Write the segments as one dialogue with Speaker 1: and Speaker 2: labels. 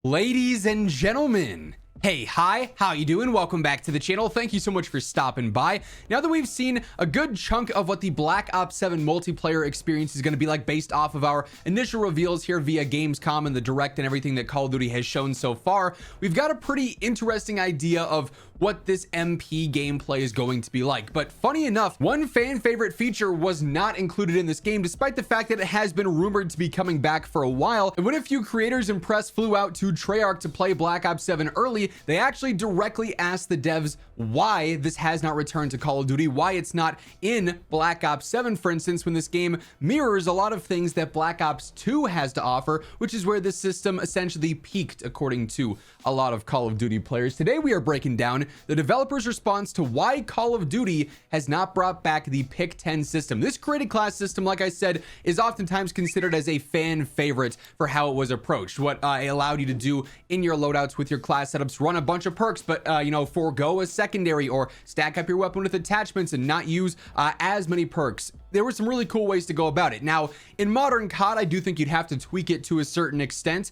Speaker 1: Ladies and gentlemen, hey, hi, how you doing? Welcome back to the channel. Thank you so much for stopping by. Now that we've seen a good chunk of what the Black Ops 7 multiplayer experience is going to be like based off of our initial reveals here via Gamescom and the Direct and everything that Call of Duty has shown so far, we've got a pretty interesting idea of what this MP gameplay is going to be like. But funny enough, one fan favorite feature was not included in this game, despite the fact that it has been rumored to be coming back for a while. And when a few creators and press flew out to Treyarch to play Black Ops 7 early, they actually directly asked the devs why this has not returned to Call of Duty, why it's not in Black Ops 7, for instance, when this game mirrors a lot of things that Black Ops 2 has to offer, which is where this system essentially peaked, according to a lot of Call of Duty players. Today, we are breaking down the developer's response to why Call of Duty has not brought back the Pick 10 system. This created class system, like I said, is oftentimes considered as a fan favorite for how it was approached. What it allowed you to do in your loadouts with your class setups, run a bunch of perks, but forego a secondary or stack up your weapon with attachments and not use as many perks. There were some really cool ways to go about it. Now, in modern COD, I do think you'd have to tweak it to a certain extent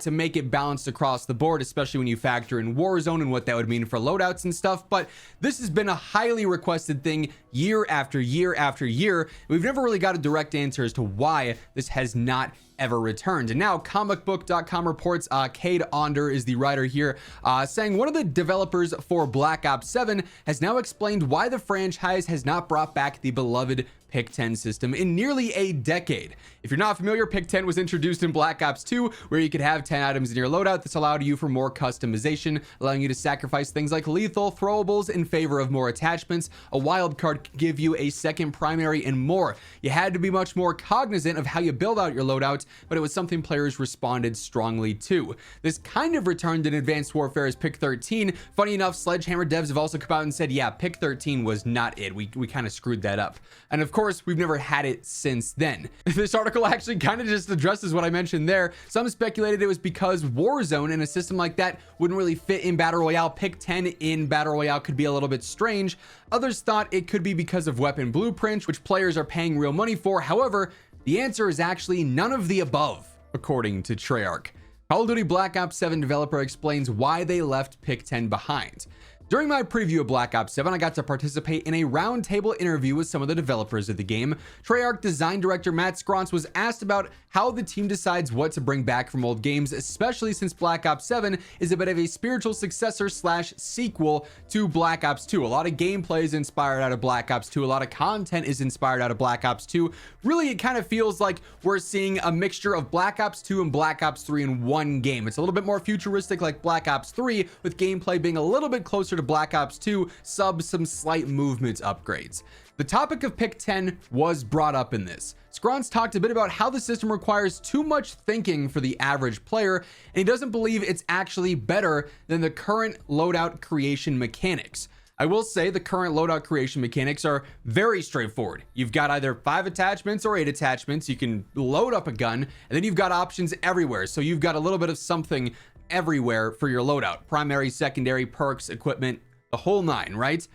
Speaker 1: to make it balanced across the board, especially when you factor in Warzone and what that would mean for loadouts and stuff. But this has been a highly requested thing year after year after year. We've never really got a direct answer as to why this has not ever returned. And now comicbook.com reports Cade Onder is the writer here, saying one of the developers for Black Ops 7 has now explained why the franchise has not brought back the beloved Pick 10 system in nearly a decade. If you're not familiar, Pick 10 was introduced in Black Ops 2, where you could have 10 items in your loadout. This allowed you for more customization, allowing you to sacrifice things like lethal throwables in favor of more attachments. A wild card could give you a second primary and more. You had to be much more cognizant of how you build out your loadouts, but it was something players responded strongly to. This kind of returned in Advanced Warfare's Pick 13. Funny enough, Sledgehammer devs have also come out and said, yeah, Pick 13 was not it. We kind of screwed that up. And of course, we've never had it since then. This article actually kind of just addresses what I mentioned there. Some speculated it was because Warzone and a system like that wouldn't really fit in Battle Royale. Pick 10 in Battle Royale could be a little bit strange. Others thought it could be because of weapon blueprints, which players are paying real money for. However, the answer is actually none of the above, according to Treyarch. Call of Duty Black Ops 7 developer explains why they left Pick 10 behind. During my preview of Black Ops 7, I got to participate in a roundtable interview with some of the developers of the game. Treyarch design director Matt Scrance was asked about how the team decides what to bring back from old games, especially since Black Ops 7 is a bit of a spiritual successor slash sequel to Black Ops 2. A lot of gameplay is inspired out of Black Ops 2. A lot of content is inspired out of Black Ops 2. Really, it kind of feels like we're seeing a mixture of Black Ops 2 and Black Ops 3 in one game. It's a little bit more futuristic like Black Ops 3, with gameplay being a little bit closer to Black Ops 2, some slight movement upgrades. The topic of Pick 10 was brought up in this. Scrance talked a bit about how the system requires too much thinking for the average player, and he doesn't believe it's actually better than the current loadout creation mechanics. I will say the current loadout creation mechanics are very straightforward. You've got either 5 attachments or 8 attachments. You can load up a gun, and then you've got options everywhere. So you've got a little bit of something everywhere for your loadout. Primary, secondary, perks, equipment, the whole nine, right?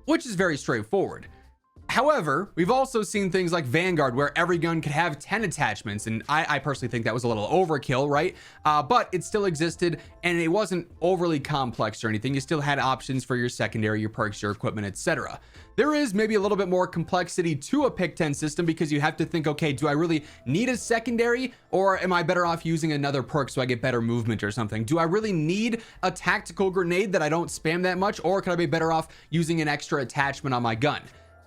Speaker 1: Which is very straightforward. However, we've also seen things like Vanguard, where every gun could have 10 attachments, and I personally think that was a little overkill, right? But it still existed, and it wasn't overly complex or anything. You still had options for your secondary, your perks, your equipment, etc. There is maybe a little bit more complexity to a Pick 10 system, because you have to think, okay, do I really need a secondary, or am I better off using another perk so I get better movement or something? Do I really need a tactical grenade that I don't spam that much, or could I be better off using an extra attachment on my gun?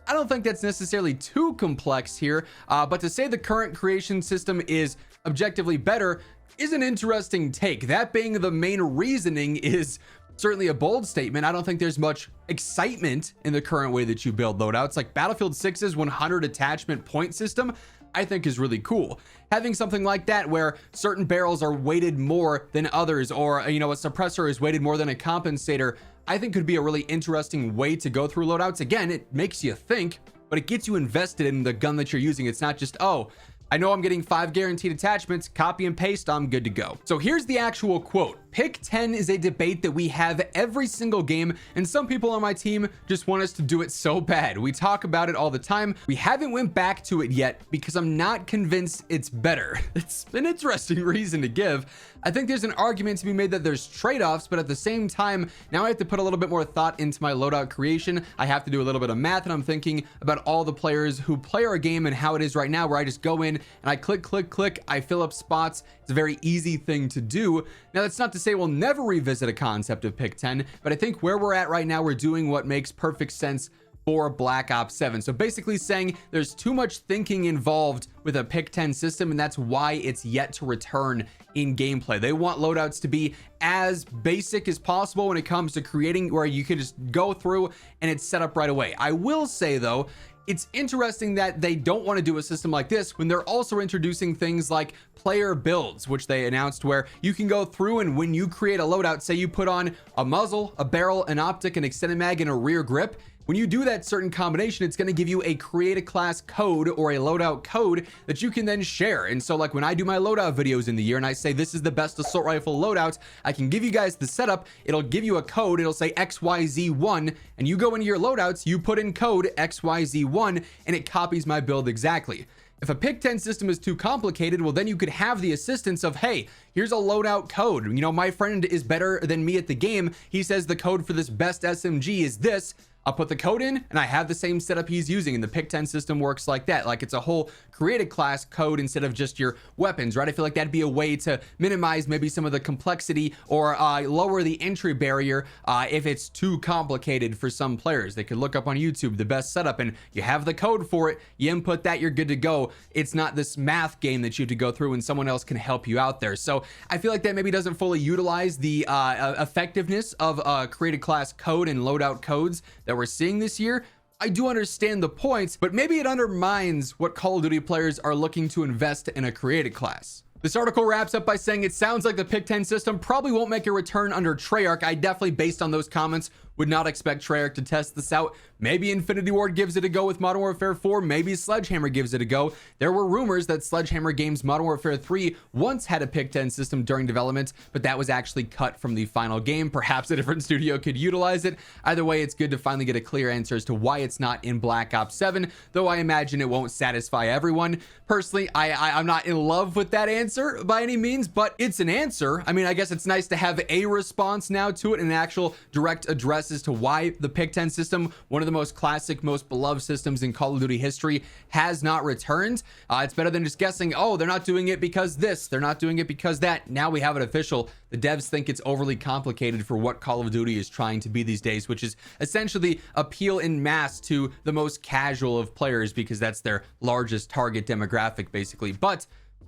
Speaker 1: I don't think that's necessarily too complex here, but to say the current creation system is objectively better is an interesting take. That being the main reasoning is certainly a bold statement. I don't think there's much excitement in the current way that you build loadouts. Like Battlefield 6's 100 attachment point system, I think is really cool. Having something like that where certain barrels are weighted more than others, or a suppressor is weighted more than a compensator, I think could be a really interesting way to go through loadouts. Again, it makes you think, but it gets you invested in the gun that you're using. It's not just, oh, I know I'm getting 5 guaranteed attachments, copy and paste, I'm good to go. So here's the actual quote Pick 10 is a debate that we have every single game, and some people on my team just want us to do it so bad. We talk about it all the time. We haven't went back to it yet because I'm not convinced it's better. It's an interesting reason to give. I think there's an argument to be made that there's trade-offs, but at the same time, now I have to put a little bit more thought into my loadout creation. I have to do a little bit of math, and I'm thinking about all the players who play our game and how it is right now, where I just go in and I click, I fill up spots. It's a very easy thing to do. Now, that's not to say we'll never revisit a concept of pick 10, but I think where we're at right now, we're doing what makes perfect sense for Black Ops 7. So basically saying there's too much thinking involved with a pick 10 system, and that's why it's yet to return in gameplay. They want loadouts to be as basic as possible when it comes to creating, where you can just go through and it's set up right away. I will say though, it's interesting that they don't want to do a system like this when they're also introducing things like player builds, which they announced, where you can go through and when you create a loadout, say you put on a muzzle, a barrel, an optic, an extended mag, and a rear grip. When you do that certain combination, it's going to give you a create a class code or a loadout code that you can then share. And so like when I do my loadout videos in the year and I say this is the best assault rifle loadout, I can give you guys the setup. It'll give you a code. It'll say XYZ1, and you go into your loadouts, you put in code XYZ1, and it copies my build exactly. If a pick 10 system is too complicated, well, then you could have the assistance of, hey, here's a loadout code. You know, my friend is better than me at the game. He says the code for this best SMG is this. I'll put the code in and I have the same setup he's using, and the pick 10 system works like that. Like it's a whole created class code instead of just your weapons, right? I feel like that'd be a way to minimize maybe some of the complexity or lower the entry barrier if it's too complicated for some players. They could look up on YouTube the best setup and you have the code for it. You input that, you're good to go. It's not this math game that you have to go through and someone else can help you out there. So I feel like that maybe doesn't fully utilize the effectiveness of created class code and loadout codes that we're seeing this year. I do understand the points, but maybe it undermines what Call of Duty players are looking to invest in a created class. This article wraps up by saying it sounds like the pick 10 system probably won't make a return under Treyarch. I definitely, based on those comments, would not expect Treyarch to test this out. Maybe Infinity Ward gives it a go with Modern Warfare 4. Maybe Sledgehammer gives it a go. There were rumors that Sledgehammer Games Modern Warfare 3 once had a pick 10 system during development, but that was actually cut from the final game. Perhaps a different studio could utilize it. Either way, it's good to finally get a clear answer as to why it's not in Black Ops 7, though I imagine it won't satisfy everyone. Personally, I'm not in love with that answer by any means, but it's an answer. I mean, I guess it's nice to have a response now to it, and an actual direct address as to why the pick 10 system, one of the most classic, most beloved systems in Call of Duty history, has not returned. It's better than just guessing, oh, they're not doing it because this, they're not doing it because that. Now we have it official. The devs think it's overly complicated for what Call of Duty is trying to be these days, which is essentially appeal in mass to the most casual of players because that's their largest target demographic, basically. But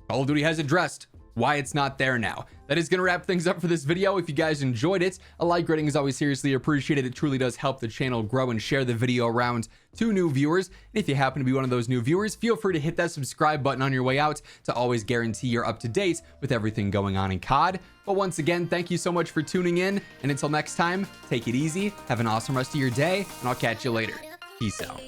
Speaker 1: Call of Duty has addressed why it's not there now. That is going to wrap things up for this video. If you guys enjoyed it, a like rating is always seriously appreciated. It truly does help the channel grow, and share the video around to new viewers. And if you happen to be one of those new viewers, feel free to hit that subscribe button on your way out to always guarantee you're up to date with everything going on in COD. But once again, thank you so much for tuning in, and until next time, take it easy, have an awesome rest of your day, and I'll catch you later. Peace out.